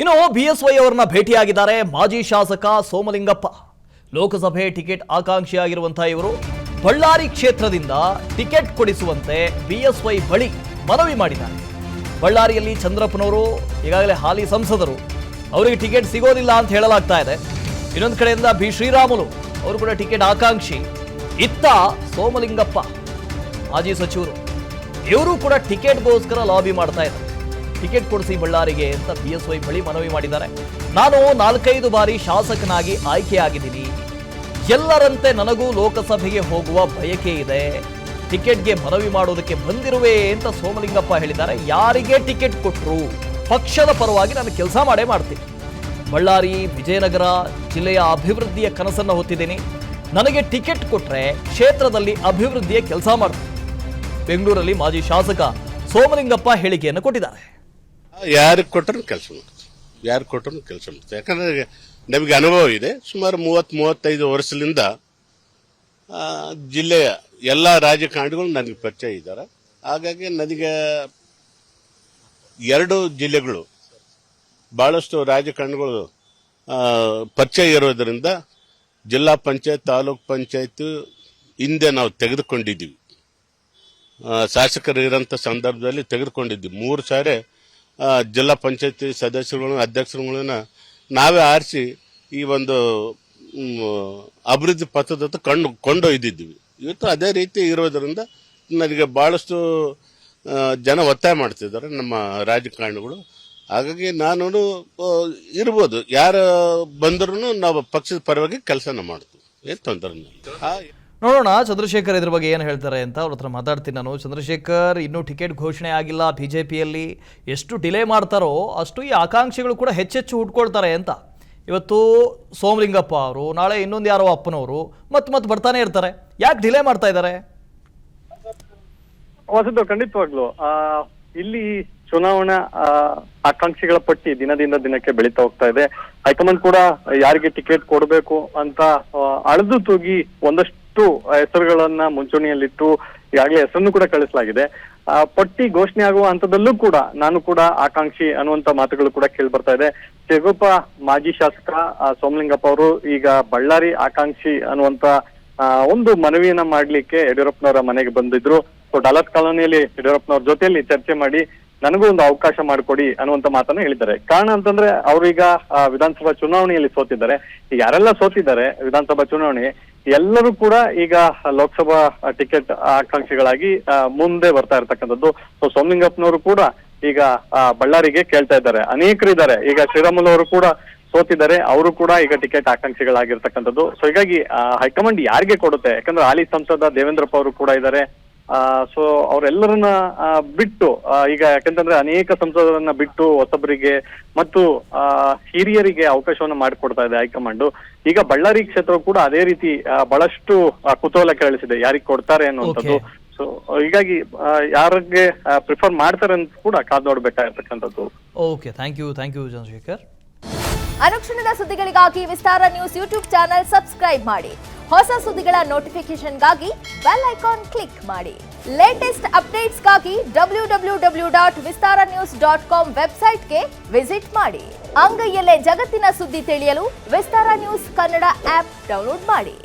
ಇನ್ನು ಬಿಎಸ್ವೈ ಅವರನ್ನ ಭೇಟಿಯಾಗಿದ್ದಾರೆ ಮಾಜಿ ಶಾಸಕ ಸೋಮಲಿಂಗಪ್ಪ. ಲೋಕಸಭೆ ಟಿಕೆಟ್ ಆಕಾಂಕ್ಷಿಯಾಗಿರುವಂತಹ ಇವರು ಬಳ್ಳಾರಿ ಕ್ಷೇತ್ರದಿಂದ ಟಿಕೆಟ್ ಕೊಡಿಸುವಂತೆ ಬಿಎಸ್ವೈ ಬಳಿ ಮನವಿ ಮಾಡಿದ್ದಾರೆ. ಬಳ್ಳಾರಿಯಲ್ಲಿ ಚಂದ್ರಪ್ಪನವರು ಈಗಾಗಲೇ ಹಾಲಿ ಸಂಸದರು, ಅವರಿಗೆ ಟಿಕೆಟ್ ಸಿಗೋದಿಲ್ಲ ಅಂತ ಹೇಳಲಾಗ್ತಾ ಇದೆ. ಇನ್ನೊಂದು ಕಡೆಯಿಂದ ಬಿ ಶ್ರೀರಾಮುಲು ಅವರು ಕೂಡ ಟಿಕೆಟ್ ಆಕಾಂಕ್ಷಿ. ಇತ್ತ ಸೋಮಲಿಂಗಪ್ಪ ಮಾಜಿ ಸಚಿವರು, ಇವರು ಕೂಡ ಟಿಕೆಟ್ಗೋಸ್ಕರ ಲಾಬಿ ಮಾಡ್ತಾ ಇದ್ದಾರೆ. ಟಿಕೆಟ್ ಕೊಡಿಸಿ ಬಳ್ಳಾರಿಗೆ ಅಂತ ಬಿಎಸ್ವೈ ಬಳಿ ಮನವಿ ಮಾಡಿದ್ದಾರೆ. ನಾನು 4-5 ಬಾರಿ ಶಾಸಕನಾಗಿ ಆಯ್ಕೆಯಾಗಿದ್ದೀನಿ, ಎಲ್ಲರಂತೆ ನನಗೂ ಲೋಕಸಭೆಗೆ ಹೋಗುವ ಬಯಕೆ ಇದೆ, ಟಿಕೆಟ್ಗೆ ಮನವಿ ಮಾಡೋದಕ್ಕೆ ಬಂದಿರುವೆ ಅಂತ ಸೋಮಲಿಂಗಪ್ಪ ಹೇಳಿದ್ದಾರೆ. ಯಾರಿಗೆ ಟಿಕೆಟ್ ಕೊಟ್ಟರು ಪಕ್ಷದ ಪರವಾಗಿ ನಾನು ಕೆಲಸ ಮಾಡೇ ಮಾಡ್ತೀನಿ. ಬಳ್ಳಾರಿ ವಿಜಯನಗರ ಜಿಲ್ಲೆಯ ಅಭಿವೃದ್ಧಿಯ ಕನಸನ್ನು ಹೊತ್ತಿದ್ದೀನಿ. ನನಗೆ ಟಿಕೆಟ್ ಕೊಟ್ಟರೆ ಕ್ಷೇತ್ರದಲ್ಲಿ ಅಭಿವೃದ್ಧಿಯ ಕೆಲಸ ಮಾಡ್ತೀನಿ. ಬೆಂಗಳೂರಲ್ಲಿ ಮಾಜಿ ಶಾಸಕ ಸೋಮಲಿಂಗಪ್ಪ ಹೇಳಿಕೆಯನ್ನು ಕೊಟ್ಟಿದ್ದಾರೆ. ಯಾರಿಗೆ ಕೊಟ್ಟರು ಕೆಲಸ ಮಾಡ್ತೀವಿ, ಯಾರು ಕೊಟ್ಟರು ಕೆಲಸ ಮಾಡ್ತೀವಿ. ಯಾಕಂದ್ರೆ ನಮಗೆ ಅನುಭವ ಇದೆ. ಸುಮಾರು 30-35 ವರ್ಷದಿಂದ ಜಿಲ್ಲೆಯ ಎಲ್ಲ ರಾಜಕಾರಣಿಗಳು ನನಗೆ ಪರಿಚಯ ಇದ್ದಾರೆ. ಹಾಗಾಗಿ ನನಗೆ 2 ಜಿಲ್ಲೆಗಳು ಬಹಳಷ್ಟು ರಾಜಕಾರಣಿಗಳು ಪರಿಚಯ ಇರೋದ್ರಿಂದ ಜಿಲ್ಲಾ ಪಂಚಾಯತ್, ತಾಲೂಕ್ ಪಂಚಾಯತ್ ಹಿಂದೆ ನಾವು ತೆಗೆದುಕೊಂಡಿದ್ದೀವಿ. ಶಾಸಕರು ಇರೋಂಥ ಸಂದರ್ಭದಲ್ಲಿ ತೆಗೆದುಕೊಂಡಿದ್ವಿ. 3 ಸಾರಿ ಜಿಲ್ಲಾ ಪಂಚಾಯತಿ ಸದಸ್ಯರುಗಳನ್ನ, ಅಧ್ಯಕ್ಷರುಗಳನ್ನ ನಾವೇ ಆರಿಸಿ ಈ ಒಂದು ಅಭಿವೃದ್ಧಿ ಪಥದತ್ತ ಕೊಂಡೊಯ್ದಿದ್ವಿ. ಇವತ್ತು ಅದೇ ರೀತಿ ಇರೋದ್ರಿಂದ ನನಗೆ ಬಹಳಷ್ಟು ಜನ ಒತ್ತಾಯ ಮಾಡ್ತಿದ್ದಾರೆ ನಮ್ಮ ರಾಜಕಾರಣಿಗಳು. ಹಾಗಾಗಿ ನಾನು ಇರ್ಬೋದು, ಯಾರು ಬಂದರೂ ನಾವು ಪಕ್ಷದ ಪರವಾಗಿ ಕೆಲಸನ ಮಾಡ್ತೀವಿ, ಏನು ತೊಂದರೆ ಇಲ್ಲ. ನೋಡೋಣ ಚಂದ್ರಶೇಖರ್ ಇದ್ರ ಬಗ್ಗೆ ಏನು ಹೇಳ್ತಾರೆ ಅಂತ ಅವ್ರ ಹತ್ರ ಮಾತಾಡ್ತೀನಿ ನಾನು. ಚಂದ್ರಶೇಖರ್, ಇನ್ನೂ ಟಿಕೆಟ್ ಘೋಷಣೆ ಆಗಿಲ್ಲ, ಬಿಜೆಪಿಯಲ್ಲಿ ಎಷ್ಟು ಡಿಲೇ ಮಾಡ್ತಾರೋ ಅಷ್ಟು ಈ ಆಕಾಂಕ್ಷಿಗಳು ಕೂಡ ಹೆಚ್ಚೆಚ್ಚು ಹುಟ್ಕೊಳ್ತಾರೆ ಅಂತ. ಇವತ್ತು ಸೋಮಲಿಂಗಪ್ಪ ಅವರು, ನಾಳೆ ಇನ್ನೊಂದು ಯಾರೋ ಅಪ್ಪನವರು ಮತ್ತೆ ಬರ್ತಾನೆ ಇರ್ತಾರೆ. ಯಾಕೆ ಡಿಲೇ ಮಾಡ್ತಾ ಇದ್ದಾರೆ? ಹೊಸದು ಖಂಡಿತವಾಗ್ಲು ಇಲ್ಲಿ ಚುನಾವಣಾ ಆಕಾಂಕ್ಷಿಗಳ ಪಟ್ಟಿ ದಿನದಿಂದ ದಿನಕ್ಕೆ ಬೆಳೀತಾ ಹೋಗ್ತಾ ಇದೆ. ಹೈಕಮಾಂಡ್ ಕೂಡ ಯಾರಿಗೆ ಟಿಕೆಟ್ ಕೊಡಬೇಕು ಅಂತ ಅಳೆದು ತೂಗಿ ಒಂದಷ್ಟು ಹೆಸರುಗಳನ್ನ ಮುಂಚೂಣಿಯಲ್ಲಿಟ್ಟು ಈಗಾಗಲೇ ಹೆಸರನ್ನು ಕೂಡ ಕಳಿಸಲಾಗಿದೆ. ಪಟ್ಟಿ ಘೋಷಣೆ ಆಗುವ ಹಂತದಲ್ಲೂ ಕೂಡ ನಾನು ಕೂಡ ಆಕಾಂಕ್ಷಿ ಅನ್ನುವಂತ ಮಾತುಗಳು ಕೂಡ ಕೇಳಿ ಬರ್ತಾ ಇದೆ. ಶಿವಗೊಪ್ಪ ಮಾಜಿ ಶಾಸಕ ಸೋಮಲಿಂಗಪ್ಪ ಅವರು ಈಗ ಬಳ್ಳಾರಿ ಆಕಾಂಕ್ಷಿ ಅನ್ನುವಂತ ಒಂದು ಮನವಿಯನ್ನ ಮಾಡ್ಲಿಕ್ಕೆ ಯಡಿಯೂರಪ್ಪನವರ ಮನೆಗೆ ಬಂದಿದ್ರು. ಸೊ ಡಾಲರ್ಸ್ ಕಾಲೋನಿಯಲ್ಲಿ ಯಡಿಯೂರಪ್ಪನವ್ರ ಜೊತೆಯಲ್ಲಿ ಚರ್ಚೆ ಮಾಡಿ ನನಗೂ ಒಂದು ಅವಕಾಶ ಮಾಡಿಕೊಡಿ ಅನ್ನುವಂತ ಮಾತನ್ನ ಹೇಳಿದ್ದಾರೆ. ಕಾರಣ ಅಂತಂದ್ರೆ ಅವ್ರೀಗ ವಿಧಾನಸಭಾ ಚುನಾವಣೆಯಲ್ಲಿ ಸೋತಿದ್ದಾರೆ. ಈಗ ಯಾರೆಲ್ಲ ಸೋತಿದ್ದಾರೆ ವಿಧಾನಸಭಾ ಚುನಾವಣೆ, ಎಲ್ಲರೂ ಕೂಡ ಈಗ ಲೋಕಸಭಾ ಟಿಕೆಟ್ ಆಕಾಂಕ್ಷಿಗಳಾಗಿ ಮುಂದೆ ಬರ್ತಾ ಇರ್ತಕ್ಕಂಥದ್ದು. ಸೊ ಸೋಮಲಿಂಗಪ್ಪನವರು ಕೂಡ ಈಗ ಬಳ್ಳಾರಿಗೆ ಕೇಳ್ತಾ ಇದ್ದಾರೆ. ಅನೇಕರಿದ್ದಾರೆ. ಈಗ ಶ್ರೀರಾಮುಲು ಅವರು ಕೂಡ ಸೋತಿದ್ದಾರೆ, ಅವರು ಕೂಡ ಈಗ ಟಿಕೆಟ್ ಆಕಾಂಕ್ಷಿಗಳಾಗಿರ್ತಕ್ಕಂಥದ್ದು. ಸೊ ಹೀಗಾಗಿ ಹೈಕಮಾಂಡ್ ಯಾರಿಗೆ ಕೊಡುತ್ತೆ? ಯಾಕಂದ್ರೆ ಹಾಲಿ ಸಂಸದ ದೇವೇಂದ್ರಪ್ಪ ಅವರು ಕೂಡ ಇದ್ದಾರೆ. ಸೊ ಅವರೆಲ್ಲರನ್ನ ಬಿಟ್ಟು ಈಗ ಯಾಕಂತಂದ್ರೆ ಅನೇಕ ಸಂಸದರನ್ನ ಬಿಟ್ಟು ಹೊಸಬರಿಗೆ ಮತ್ತು ಹಿರಿಯರಿಗೆ ಅವಕಾಶವನ್ನ ಮಾಡಿಕೊಡ್ತಾ ಇದೆ ಹೈಕಮಾಂಡ್. ಈಗ ಬಳ್ಳಾರಿ ಕ್ಷೇತ್ರ ಕೂಡ ಅದೇ ರೀತಿ ಬಹಳಷ್ಟು ಕುತೂಹಲ ಕೇಳಿಸಿದೆ, ಯಾರಿಗೆ ಕೊಡ್ತಾರೆ ಅನ್ನುವಂಥದ್ದು. ಸೊ ಹೀಗಾಗಿ ಯಾರಿಗೆ ಪ್ರಿಫರ್ ಮಾಡ್ತಾರೆ ಅಂತ ಕೂಡ ಕಾದ್ ನೋಡ್ಬೇಕಾಗಿರ್ತಕ್ಕಂಥದ್ದು. Okay, thank you Chandrashekhar. ಅನುಕ್ಷಣದ ಸುದ್ದಿಗಳಿಗಾಗಿ Vistara news YouTube channel subscribe ಮಾಡಿ. ಹೊಸ ಸುದ್ದಿಗಳ ನೋಟಿಫಿಕೇಶನ್ಗಾಗಿ ಬೆಲ್ ಐಕಾನ್ ಕ್ಲಿಕ್ ಮಾಡಿ. ಲೇಟೆಸ್ಟ್ ಅಪ್ಡೇಟ್ಸ್ಗಾಗಿ www.vistaranews.com ವೆಬ್ಸೈಟ್ಗೆ ವಿಸಿಟ್ ಮಾಡಿ. ಅಂಗೈಯಲ್ಲೇ ಜಗತ್ತಿನ ಸುದ್ದಿ ತಿಳಿಯಲು Vistara news Kannada app download ಮಾಡಿ.